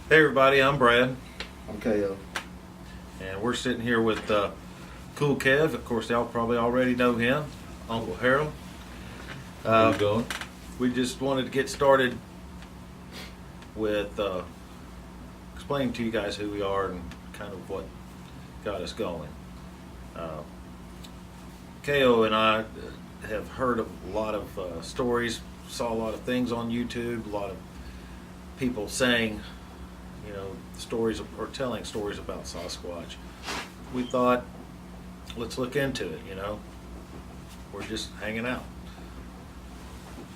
Hey everybody, I'm Brad, I'm KO. and we're sitting here with Kool Kev. Of course, y'all probably already know him, Uncle Harold. How you doing? We just wanted to get started with explaining to you guys who we are and kind of what got us going. KO and I have heard of a lot of stories, saw a lot of things on YouTube, a lot of people saying, stories or telling stories about Sasquatch. We thought, let's look into it, We're just hanging out.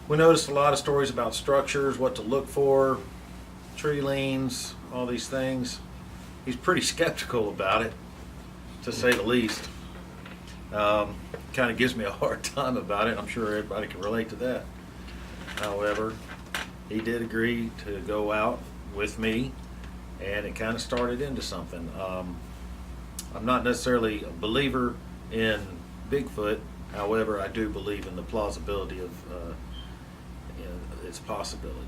We noticed a lot of stories about structures, what to look for, tree leans, all these things. He's pretty skeptical about it, to say the least. Kind of gives me a hard time about it. I'm sure everybody can relate to that. However, he did agree to go out with me, and it kind of started into something. I'm not necessarily a believer in Bigfoot. However, I do believe in the plausibility of its possibility.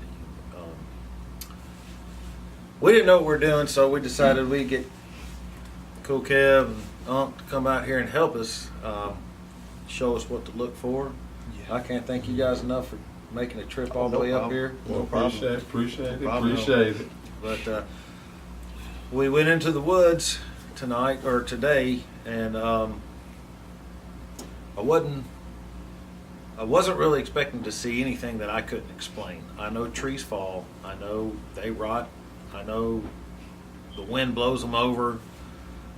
We didn't know what we were doing, so we decided we'd get Kool Kev and Uncle to come out here and help us, show us what to look for. Yeah. I can't thank you guys enough for making a trip all the way up here. Well, appreciate it. But we went into the woods today, and I wasn't really expecting to see anything that I couldn't explain. I know trees fall. I know they rot. I know the wind blows them over.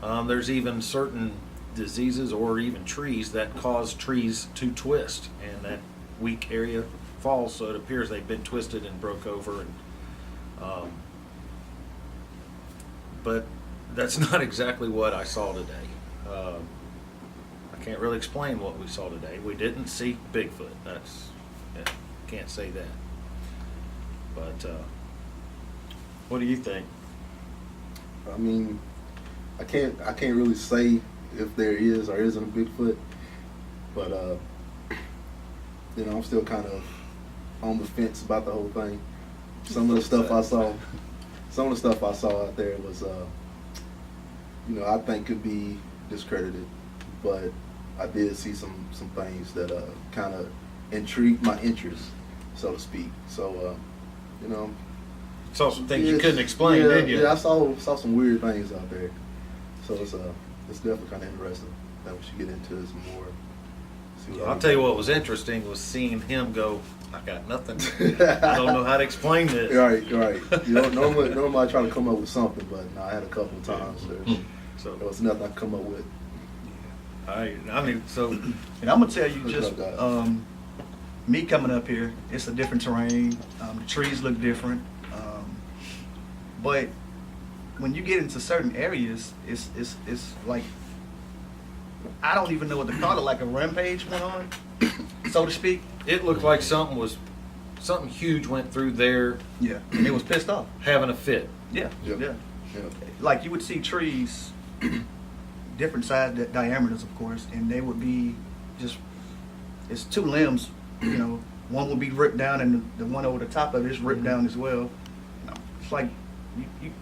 There's even certain diseases or even trees that cause trees to twist, and that weak area falls, so it appears they've been twisted and broke over. And but that's not exactly what I saw today. I can't really explain what we saw today. We didn't see Bigfoot. Can't say that. But what do you think? I mean, I can't really say if there is or isn't a Bigfoot, but I'm still kind of on the fence about the whole thing. Some of the stuff I saw out there was, I think could be discredited, but I did see some things that kind of intrigued my interest, so to speak. So, Saw some things you couldn't explain, did you? Yeah, I saw some weird things out there. So it's definitely kind of interesting that we should get into this more. I'll tell you what was interesting was seeing him go, I got nothing. I don't know how to explain this. Right. Normally I try to come up with something, but no, I had a couple of times so there was nothing I could come up with. And I'm gonna tell you just me coming up here, it's a different terrain. The trees look different, but when you get into certain areas, it's like, I don't even know what to call it. Like a rampage went on, so to speak. It looked like something huge went through there. Yeah, and it was pissed off, having a fit. Yeah, Yep. yeah. Yeah. Like you would see trees, different size diameters, of course, and they would be it's two limbs. One would be ripped down, and the one over the top of it is ripped down as well. It's like,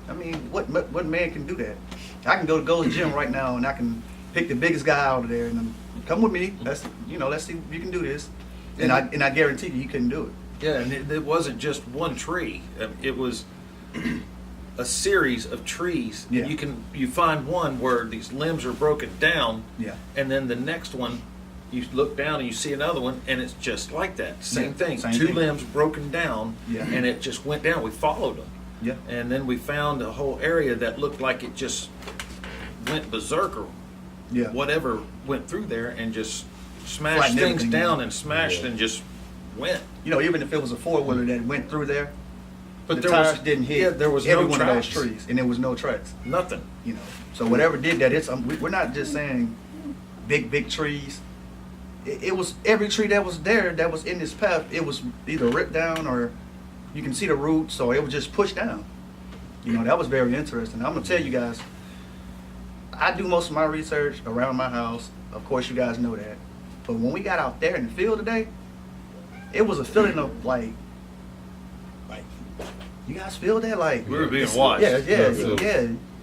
I mean, what man can do that? I can go to Gold's Gym right now, and I can pick the biggest guy out of there, and come with me. Let's see if you can do this. And I guarantee you couldn't do it. Yeah, and it wasn't just one tree. It was a series of trees. Yeah. You find one where these limbs are broken down. Yeah. And then the next one, you look down and you see another one, and it's just like that. Same thing. Two limbs broken down. Yeah. And it just went down. We followed them. Yeah. And then we found a whole area that looked like it just went berserker. Yeah. Whatever went through there and just smashed Flattened things everything down down. and smashed and just went. Even if it was a four-wheeler that went through there, But the there tires was, didn't hit yeah, there was every no one of those tracks. trees, and there was no tracks. Nothing. So whatever did that, we're not just saying big trees. It was every tree that was there that was in this path. It was either ripped down or you can see the roots, or it was just pushed down. That was very interesting. I'm gonna tell you guys, I do most of my research around my house. Of course, you guys know that. But when we got out there in the field today, it was a feeling of like you guys feel that? Like We were being it's- watched. Yeah,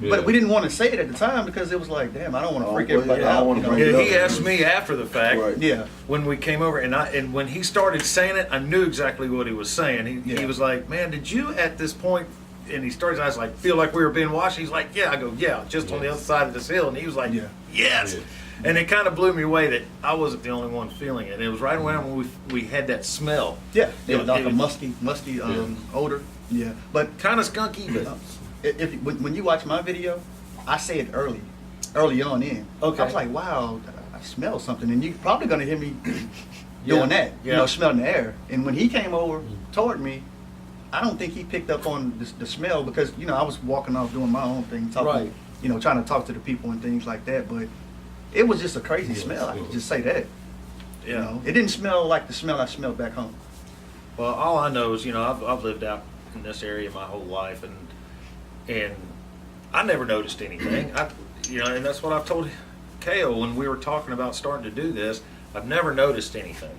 Yeah. But we didn't want to say it at the time because it was like, damn, I don't want to Oh, freak well, everybody yeah, I out. don't wanna you know? bring it Yeah, up. he asked me after the fact. Right. Yeah. When we came over, and when he started saying it, I knew exactly what he was saying. He Yeah. was like, "Man, did you at this point?" And he started. I was like, "Feel like we were being watched." He's like, "Yeah." I go, "Yeah, just on the Yes. other side of this hill." And he was like, Yeah. "Yes." Yeah. And it kind of blew me away that I wasn't the only one feeling it. It was right around when we had that smell. Yeah, It- like it a was- musky odor. Yeah, but Kind of skunky, but if when you watch my video, I say it early on in. Okay. I was like, wow, I smell something, and you're probably gonna hear me Yeah. doing that. Yeah. You know, smelling the air. And when he came over toward me, I don't think he picked up on the smell because I was walking off doing my own thing, talking, Right. Trying to talk to the people and things like that. But it was just a crazy Yeah, smell. I yeah. could just say that. yeah. It didn't smell like the smell I smelled back home. Well, all I know is, I've lived out in this area my whole life, and I never noticed anything. And that's what I've told Ko when we were talking about starting to do this. I've never noticed anything,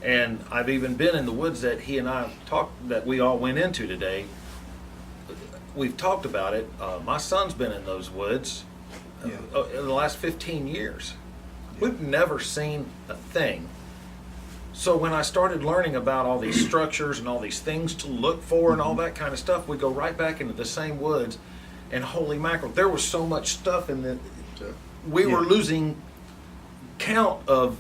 and I've even been in the woods that he and I talked that we all went into today. We've talked about it. My son's been in those woods in the last 15 years. We've never seen a thing. So when I started learning about all these structures and all these things to look for and all that kind of stuff, we go right back into the same woods, and holy mackerel, there was so much stuff in the. We were losing count of.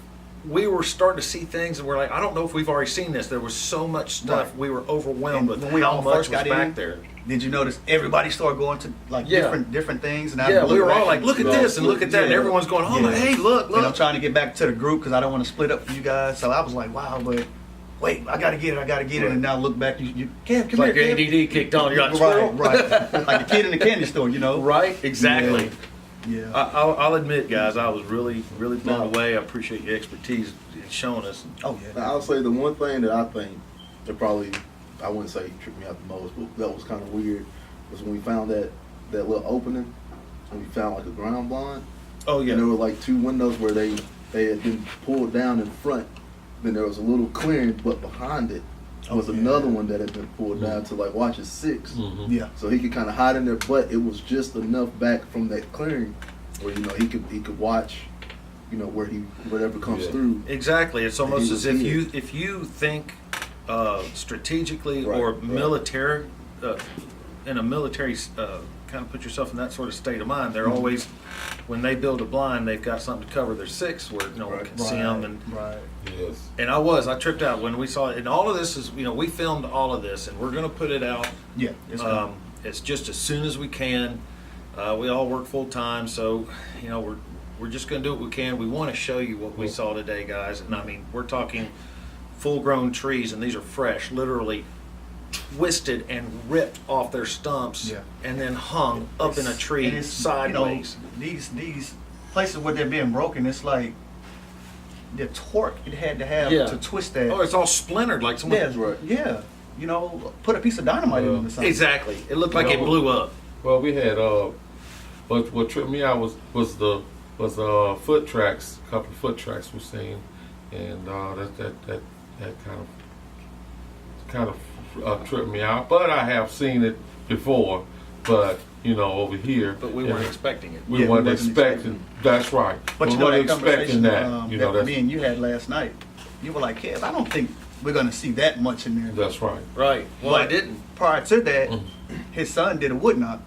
We were starting to see things, and we're like, I don't know if we've already seen this. There was so much stuff. Right. We were overwhelmed And with when we how all much first was got back in, there. Did you notice everybody started going to different things? And I Yeah, looked we were all back like, and- look at this and look at that, and Yeah. everyone's going, oh, Yeah. hey, look. And I'm trying to get back to the group because I don't want to split up for you guys. So I was like, wow, but wait, I got to get it. And now look back, you Kev, It's come like here, your Kev. ADD kicked on. You're like, squirrel. Right. Like a kid in the candy store, Right, exactly. Yeah. I'll admit, guys, I was really, really blown No. away. I appreciate your expertise in showing us. Oh yeah. Now, I'll say the one thing that I think that probably, I wouldn't say tripped me out the most, but that was kind of weird, was when we found that little opening, and we found like a ground blind. Oh, And there were like two windows where they had been pulled down in front. Then there was a little clearing, but behind it was another one that had been pulled down to like watch his 6. Mm-hmm. Yeah. So he could kind of hide in there, but it was just enough back from that clearing where he could watch, whatever comes Yeah. through. Exactly. It's almost He as was if you think strategically Right, or right. military, in a military kind of put yourself in that sort of state of mind. They're always, when they build a blind, they've got something to cover their 6 where no one Right. can see them. And Right. Yes. And I tripped out when we saw it. And all of this is, we filmed all of this, and we're going to put it out. Yeah. It's coming. It's just as soon as we can. We all work full time, so we're just going to do what we can. We want to show you what we saw today, guys. And I mean, we're talking full-grown trees, and these are fresh, literally twisted and ripped off their stumps, Yeah. and then hung up in a And tree it's, sideways. These places where they're being broken, it's like the torque it had to have Yeah. to twist that. Oh, it's all splintered like someone. Yeah, Right. Uh, yeah. Put a piece of dynamite in it or something. Exactly. It looked like it No. blew up. Well, we had what tripped me out was foot tracks. A couple of foot tracks we seen, and that kind of tripped me out. But I have seen it before. But over here, But we weren't expecting it. We Yeah, we weren't wasn't expecting. That's right. But we you know weren't that expecting conversation that. that That's me and you had last night. You were like, Kev, I don't think we're gonna see that much in there. that's right. Right. Well, I But didn't. Prior to that, Mm. his son did a wood knock,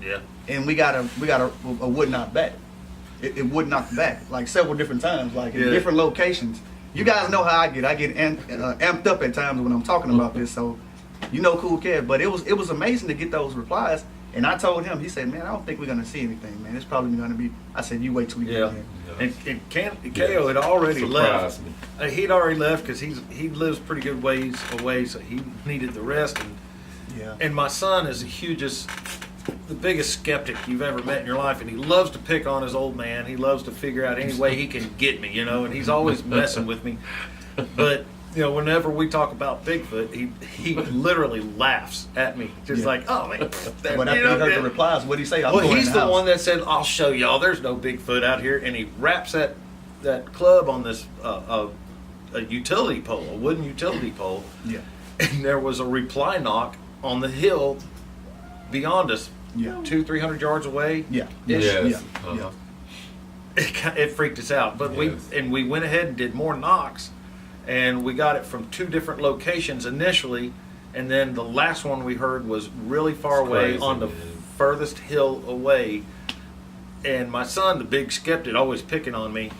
Yeah. and we got a wood knock back. It would knock back like several different times, like in Yeah. different locations. You guys know how I get. I get amped up at times when I'm talking about this. So, Kool Kev. But it was amazing to get those replies. And I told him, he said, man, I don't think we're gonna see anything, man. It's probably gonna be. I said, you wait till we get Yeah. in. And Ko had already left. Surprised me. He'd already left because he lives pretty good ways away, so he needed the rest. Yeah. And my son is the biggest skeptic you've ever met in your life, and he loves to pick on his old man. He loves to figure out any way he can get me, and he's always messing with me. But whenever we talk about Bigfoot, he literally laughs at me, just Yeah. like, oh man. But after he heard the replies, what'd he say? I'm Well, going in he's the house. one that said, "I'll show y'all. There's no Bigfoot out here," and he wraps that club on this a utility pole, a wooden utility pole. Yeah. And there was a reply knock on the hill beyond us, Yeah. 200-300 yards away. Yeah. Ish. Yes. Yeah. Uh-huh. It freaked us out. But Yes. we went ahead and did more knocks, and we got it from 2 different locations initially, and then the last one we heard was really far It's away crazy, on the man. furthest hill away. And my son, the big skeptic, always picking on me,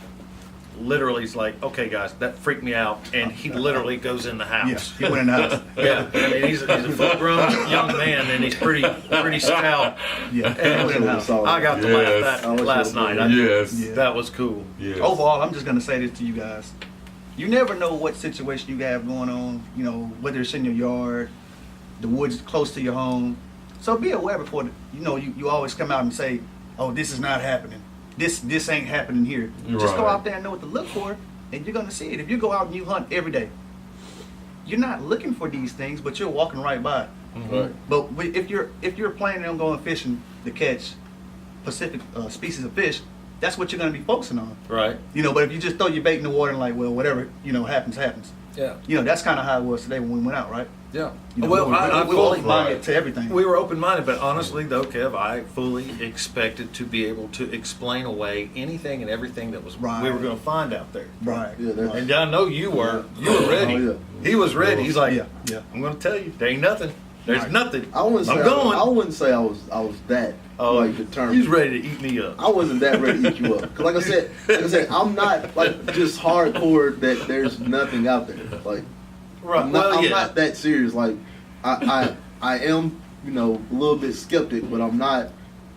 literally is like, "Okay, guys, that freaked me out," and he literally goes in the Yeah. house. He went in the house. Yeah, I mean he's a full-grown young man, and he's pretty stout. Yeah. He And went in the house. I got to Yes. laugh I that wish last I night. did. Yes. Yeah. That was cool. Yes. Overall, I'm just gonna say this to you guys: you never know what situation you have going on. You know, whether it's in your yard, the woods close to your home. So be aware before you always come out and say, "Oh, this is not happening. This ain't happening here." Just go Right. out there and know what to look for, and you're gonna see it. If you go out and you hunt every day, you're not looking for these things, but you're walking right by it. Right. But if you're planning on going fishing to catch Pacific species of fish, that's what you're going to be focusing on. Right. You know, but if you just throw your bait in the water and like, well, whatever, happens. Yeah. That's kind of how it was today when we went out, right? Yeah. You know, Well, we I were fully, open-minded to everything. we were open-minded, but honestly, though, Kev, I fully expected to be able to explain away anything and everything that was Right. we were going to find out there. Right. Yeah, that's- And I know you were ready. Oh, yeah. He was ready. He's like, Yeah. I'm going to tell you, there ain't nothing. There's Right. nothing. I wouldn't say I'm going. I wouldn't say I was that determined. He's ready to eat me up. I wasn't that ready to eat you up. 'Cause like I said, I'm not like just hardcore that there's nothing out there. Like Right. I'm not, Well, I'm yeah. not that serious. Like I am, a little bit skeptic, but I'm not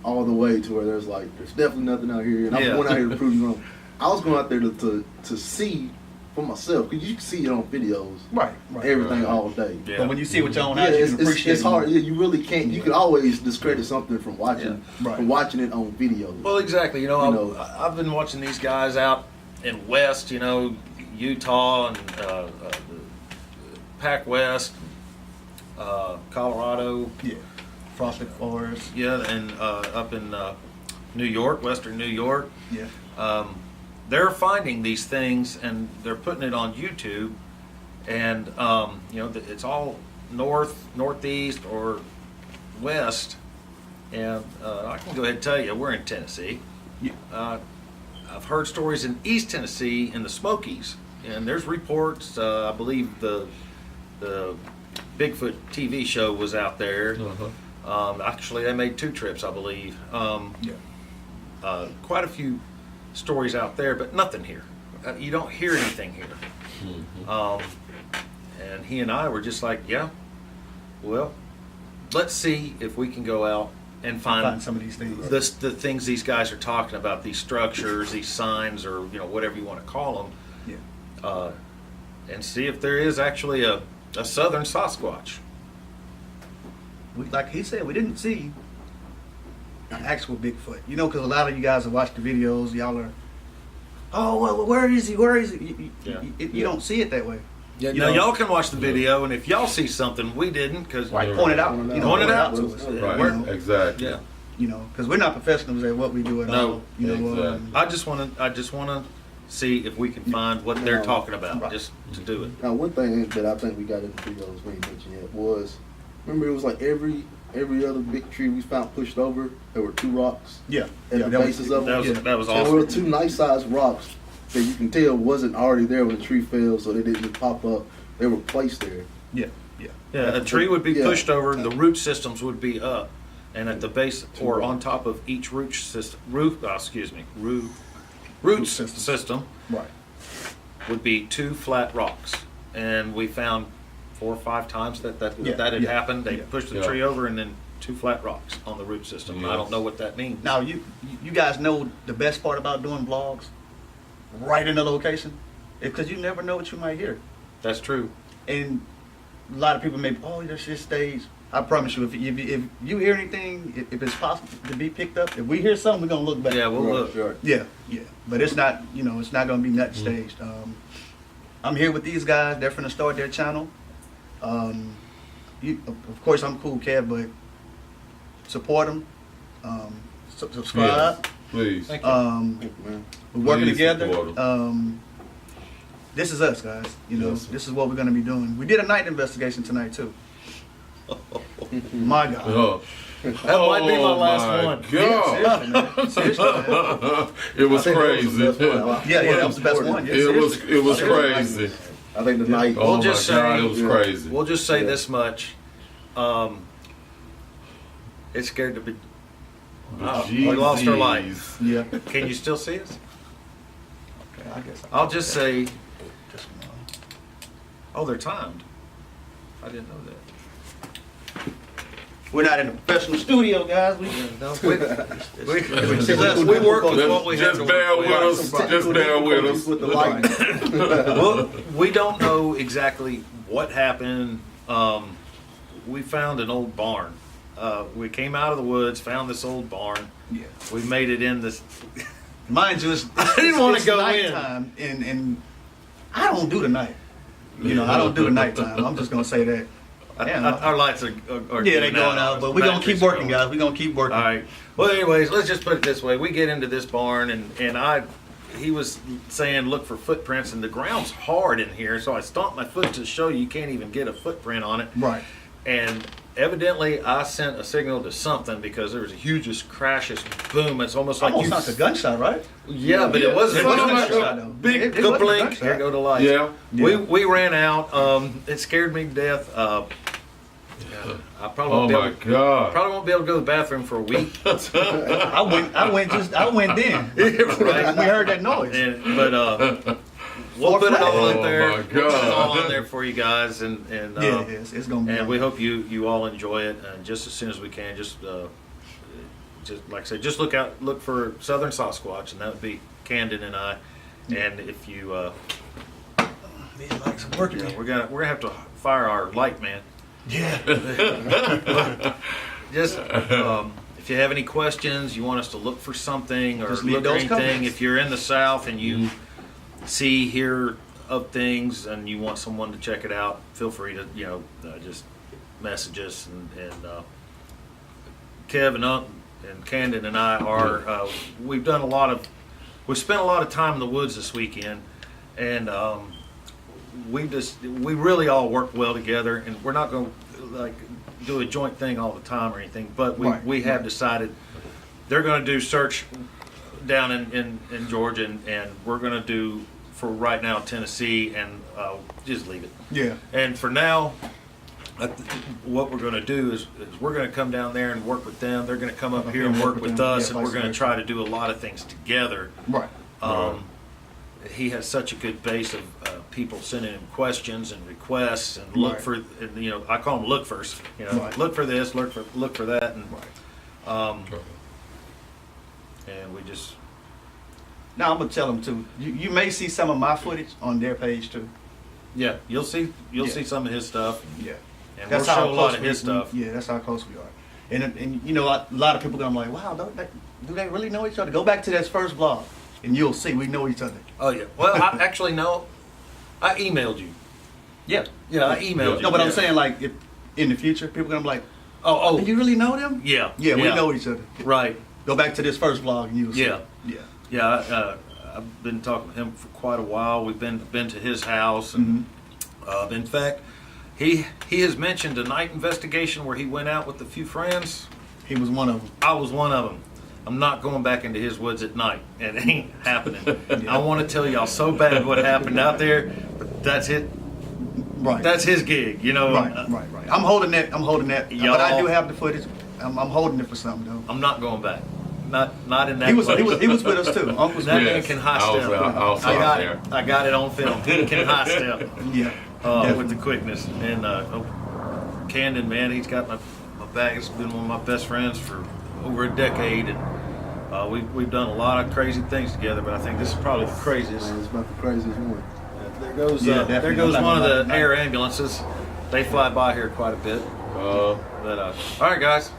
all the way to where there's definitely nothing out here, and I'm Yeah. going out here to prove you wrong. I was going out there to see for myself, because you can see it on videos, Right. everything Right. all day. Yeah. But when you see it with your own Yeah, eyes, you it's, can appreciate it's hard. it. Yeah, you really can't. You can always discredit something from watching, Yeah. Right. from watching it on video. Well, exactly. I've been watching these guys out in West, Utah and Pac West, Colorado, Yeah. Frosted Forest. yeah, and up in New York, Western New York. Yeah. They're finding these things and they're putting it on YouTube, and it's all northeast or west, and I can go ahead and tell you we're in Tennessee. Yeah. I've heard stories in East Tennessee in the Smokies, and there's reports. I believe the Bigfoot TV show was out there. Actually, they made 2 trips, I believe. Yeah. Quite a few stories out there, but nothing here. You don't hear anything here. And he and I were just like, yeah, well, let's see if we can go out and find some of these things. the things these guys are talking about, these structures, these signs, or whatever you want to call them, Yeah. and see if there is actually a Southern Sasquatch. Like he said, we didn't see an actual Bigfoot. Because a lot of you guys have watched the videos. Y'all are, oh, well, where is he? Where is he? You don't see it that way. Yeah, You now know- y'all can watch the video, and if y'all see something we didn't, because Right, point it out. Point it out to us. Right. We're- Exactly. yeah. Because we're not professionals at what we do at No, all. exactly. I just want to see if we can find what they're talking about, Right. just to do it. Now, one thing that I think we got in the videos we ain't mentioned yet was, remember it was like every other big tree we found pushed over, there were 2 rocks Yeah. at the bases of them. That was And there were awesome. 2 nice sized rocks that you can tell wasn't already there when the tree fell, so they didn't just pop up. They were placed there. Yeah. Yeah, a tree would be Yeah. pushed over, the root systems would be up, and at the base or on top of each root system Right. would be 2 flat rocks, and we found 4 or 5 times that Yeah, had yeah, happened. They yeah. pushed the Yeah. tree over, and then 2 flat rocks on the root system. I Yes. don't know what that means. Now you guys know the best part about doing vlogs, right in the location, because you never know what you might hear. That's true. And a lot of people may, oh, that's just stage. I promise you, if you hear anything, if it's possible to be picked up, if we hear something, we're gonna look back. Yeah, we'll look. Right. Yeah. But it's not, it's not gonna be nothing staged. I'm here with these guys. They're finna start their channel. Of course, I'm Kool Kev, but support them. Subscribe. Yes. Please. Thank you. Thank you, man. We're working Please together. support This is us, guys. Yes, sir. This is what we're gonna be doing. We did a night investigation tonight too. My God. Oh. That might be my last one. God. Seriously, man. It was I think crazy. that was the best one. Yeah, that was the best one. Yeah, seriously. It was crazy. I think the night. Oh We'll just my God, say- it was Yeah. crazy. We'll just say Yeah. this much. It's scared to be. Oh, we lost our light. Jeez. Yeah. Can you still see us? Okay, I guess I'll just say, Just, oh, they're timed. I didn't know that. we're not in a professional studio, guys. We We work with what we have Just to bear work with with. us. Just bear with us. With the light. Well, we don't know exactly what happened. We found an old barn. We came out of the woods, found this old barn. Yeah. We made it in this. Mind you, it's I didn't wanna it's go in. nighttime, and I don't do the night. You know, I don't do the nighttime. I'm just gonna say that. Yeah, Our lights are yeah, they going out, but we're gonna keep working, guys. We're gonna keep working. All right. Well, anyways, let's just put it this way: we get into this barn, and he was saying look for footprints, and the ground's hard in here, so I stomped my foot to show you can't even get a footprint on it. Right. And evidently, I sent a signal to something because there was a hugest crashes boom. It's almost like Almost you. not a gunshot, right? Yeah, but it wasn't. It wasn't a like gunshot, a though. big It Good wasn't a blink. gunshot. Here go the lights. Yeah. We ran out. It scared me to death. I probably Oh won't be my able, God. probably won't be able to go to the bathroom for a week. I went then. Right? We heard that noise. But we'll put it all Oh in there. my We'll put it all God. in there for you guys, and Yeah, it's gonna be. and we hope you all enjoy it. And just as soon as we can, just like I said, just look for Southern Sasquatch, and that would be Camden and I. And if you, These lights are working. we're gonna have to fire our light man. Yeah. Just if you have any questions, you want us to look for something or Just leave look those for anything. comments. If you're in the South and you hear of things and you want someone to check it out, feel free to just message us. And Kev and Uncle and Camden and I are we've spent a lot of time in the woods this weekend, and we really all work well together, and we're not going to like do a joint thing all the time or anything, but we have decided they're going to do search down in Georgia, and we're going to do for right now Tennessee, and just leave it. Yeah. And for now, what we're going to do is we're going to come down there and work with them. They're going to come up here and work with us, Yeah, and we're vice going to versa. try to do a lot of things together. Right. He has such a good base of people sending him questions and requests, and look Right. for, and, I call them look first. Right. Look for this, look for that, and and we just Now I'm gonna tell them too. You may see some of my footage on their page too. you'll see Yeah. some of his stuff, Yeah. and we'll show a lot of his stuff. Yeah, that's how close we are. And a lot of people gonna be like, wow, do they really know each other? Go back to that first vlog, and you'll see we know each other. Oh yeah. Well, I actually no. I emailed you. Yeah. Yeah, I emailed you. No, but Yeah. I'm saying like if in the future people gonna be like, Oh, do you really know them? yeah. Yeah, we know each other. Right. Go back to this first vlog and you'll see. Yeah. Yeah. Yeah. I've been talking to him for quite a while. We've been to his house, and in fact, he has mentioned a night investigation where he went out with a few friends. He was one of them. I was one of them. I'm not going back into his woods at night. It ain't happening. I want to tell y'all so bad what happened out there, but that's it. Right. That's his gig, right. I'm holding that. Y'all- But I do have the footage. I'm holding it for something though. I'm not going back. Not in that. He was place. with us too. Uncle's That with man Yes, can high I was step. out- I was I out got there. it. I got it on film. He can high step Yeah. with the quickness. And Camden, man, he's got my back. He's been one of my best friends for over a decade, and we've done a lot of crazy things together. But I think this is probably the craziest. Man, it's about the craziest one. There goes Yeah, there definitely. goes I'm one not- of the air ambulances. They fly by here quite a bit. But all right, guys.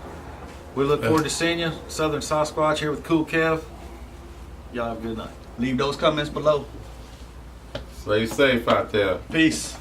We look forward to seeing you. Southern Sasquatch here with Kool Kev. Y'all have a good night. Leave those comments below. Stay safe out there. Peace.